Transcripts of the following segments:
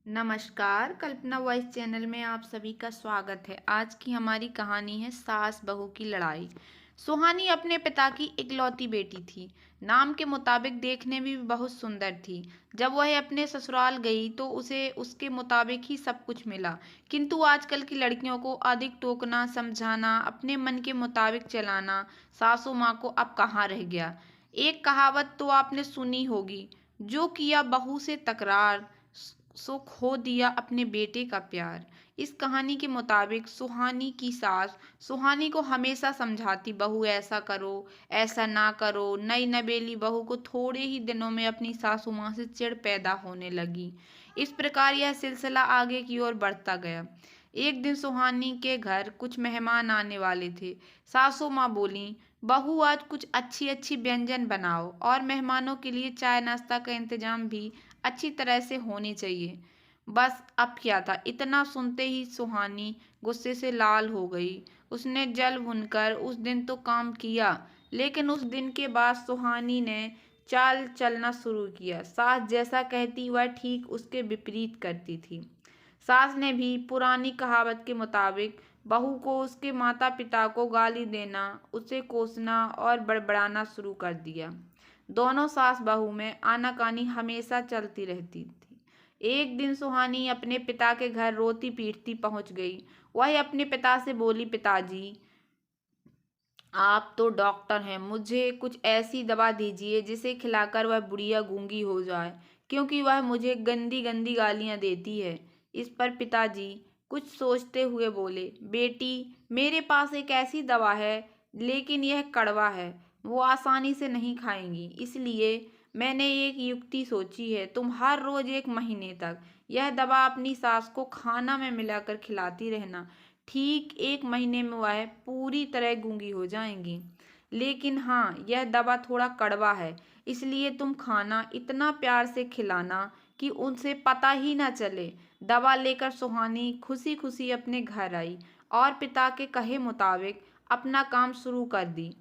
नमस्कार, कल्पना voice channel में आप सभी का स्वागत है। आज की हमारी कहानी है सास बहू की लड़ाई। सुहानी अपने पिता की इकलौती बेटी थी। नाम के मुताबिक देखने में भी बहुत सुंदर थी। जब वह अपने ससुराल गई तो उसे उसके मुताबिक ही सब कुछ मिला। किंतु आजकल की लड़कियों को अधिक टोकना, समझाना, अपने मन के मुताबिक चलाना सासू माँ को अब कहाँ रह गया। एक कहावत तो आपने सुनी होगी, जो किया बहू से तकरार सो खो दिया अपने बेटे का प्यार। इस कहानी के मुताबिक सुहानी की सास सुहानी को हमेशा समझाती, बहू ऐसा करो, ऐसा ना करो। नई नवेली बहू को थोड़े ही दिनों में अपनी सासू माँ से चिढ़ पैदा होने लगी। इस प्रकार यह सिलसिला आगे की ओर बढ़ता गया। एक दिन सुहानी के घर कुछ मेहमान आने वाले थे। सासू माँ बोली, बहू आज कुछ अच्छी अच्छी व्यंजन बनाओ और मेहमानों के लिए चाय नाश्ता का इंतजाम भी अच्छी तरह से होनी चाहिए। बस अब क्या था, इतना सुनते ही सुहानी गुस्से से लाल हो गई। उसने जल भुनकर उस दिन तो काम किया, लेकिन उस दिन के बाद सुहानी ने चाल चलना शुरू किया। सास जैसा कहती वह ठीक उसके विपरीत करती थी। सास ने भी पुरानी कहावत के मुताबिक बहू को उसके माता पिता को गाली देना, उसे कोसना और बड़बड़ाना शुरू कर दिया। दोनों सास बहू में आनाकानी हमेशा चलती रहती थी। एक दिन सुहानी अपने पिता के घर रोती पीटती पहुंच गई। वह अपने पिता से बोली, पिताजी, आप तो डॉक्टर हैं, मुझे कुछ ऐसी दवा दीजिए जिसे खिलाकर वह बुढ़िया गूंगी हो जाए, क्योंकि वह मुझे गंदी गंदी गालियां देती है। इस पर पिताजी कुछ सोचते हुए बोले, बेटी, मेरे पास एक ऐसी दवा है, लेकिन यह कड़वा है, वो आसानी से नहीं खाएंगी। इसलिए मैंने एक युक्ति सोची है। तुम हर रोज 1 महीने तक यह दवा अपनी सास को खाना में मिलाकर खिलाती रहना। ठीक 1 महीने में वह पूरी तरह गूंगी हो जाएंगी। लेकिन हाँ, यह दवा थोड़ा कड़वा है, इसलिए तुम खाना इतना प्यार से खिलाना कि उनसे पता ही ना चले। दवा लेकर सुहानी खुशी खुशी अपने घर आई और पिता के कहे मुताबिक अपना काम शुरू कर दी।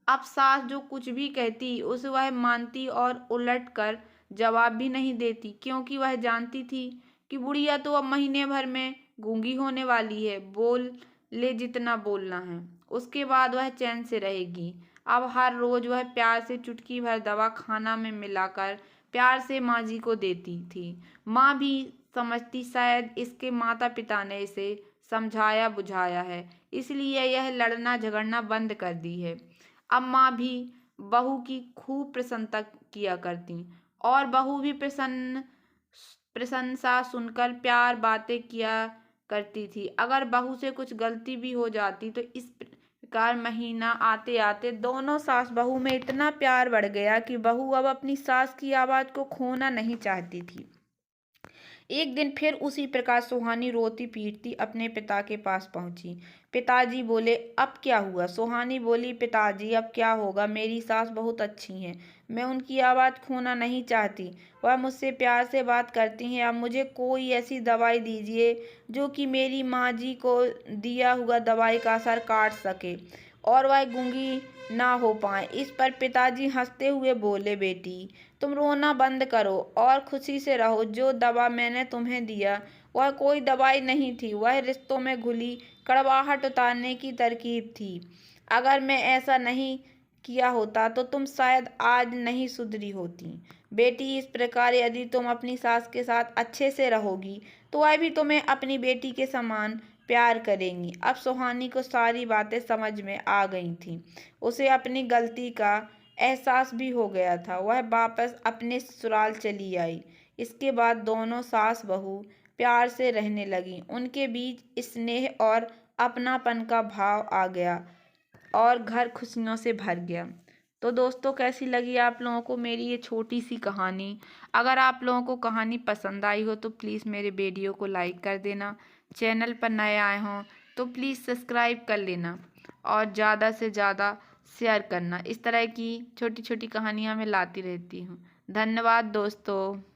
अब सास जो कुछ भी कहती उसे वह मानती और उलट कर जवाब भी नहीं देती, क्योंकि वह जानती थी कि बुढ़िया तो अब महीने भर में गूंगी होने वाली है। बोल ले जितना बोलना है, उसके बाद वह चैन से रहेगी। अब हर रोज वह प्यार से चुटकी भर दवा खाना में मिलाकर प्यार से माँ जी को देती थी। माँ भी समझती शायद इसके माता पिता ने इसे समझाया बुझाया है, इसलिए यह लड़ना झगड़ना बंद कर दी है। अब माँ भी बहू की खूब प्रशंसा किया करती और बहू भी प्रशंसा सुनकर प्यार बातें किया करती थी। अगर बहू से कुछ गलती भी हो जाती तो इस प्रकार महीना आते आते दोनों सास बहू में इतना प्यार बढ़ गया कि बहू अब अपनी सास की आवाज को खोना नहीं चाहती थी। एक दिन फिर उसी प्रकार सुहानी रोती पीटती अपने पिता के पास पहुंची। पिताजी बोले, अब क्या हुआ? सुहानी बोली, पिताजी अब क्या होगा, मेरी सास बहुत अच्छी हैं, मैं उनकी आवाज़ खोना नहीं चाहती, वह मुझसे प्यार से बात करती हैं। अब मुझे कोई ऐसी दवाई दीजिए जो कि मेरी माँ जी को दिया हुआ दवाई का असर काट सके और वह गूंगी ना हो पाए। इस पर पिताजी हंसते हुए बोले, बेटी, तुम रोना बंद करो और खुशी से रहो। जो दवा मैंने तुम्हें दिया वह कोई दवाई नहीं थी, वह रिश्तों में घुली कड़वाहट उतारने की तरकीब थी। अगर मैं ऐसा नहीं किया होता तो तुम शायद आज नहीं सुधरी होती। बेटी, इस प्रकार यदि तुम अपनी सास के साथ अच्छे से रहोगी तो वह भी तुम्हें अपनी बेटी के समान प्यार करेंगी। अब सुहानी को सारी बातें समझ में आ गई थीं। उसे अपनी गलती का एहसास भी हो गया था। वह वापस अपने ससुराल चली आई। इसके बाद दोनों सास बहू प्यार से रहने लगीं। उनके बीच स्नेह और अपनापन का भाव आ गया और घर खुशियों से भर गया। तो दोस्तों, कैसी लगी आप लोगों को मेरी ये छोटी सी कहानी? अगर आप लोगों को कहानी पसंद आई हो तो प्लीज़ मेरे वीडियो को लाइक कर देना। चैनल पर नए आए हों तो प्लीज़ सब्सक्राइब कर लेना और ज़्यादा से ज़्यादा शेयर करना। इस तरह की छोटी छोटी कहानियाँ मैं लाती रहती हूँ। धन्यवाद दोस्तों।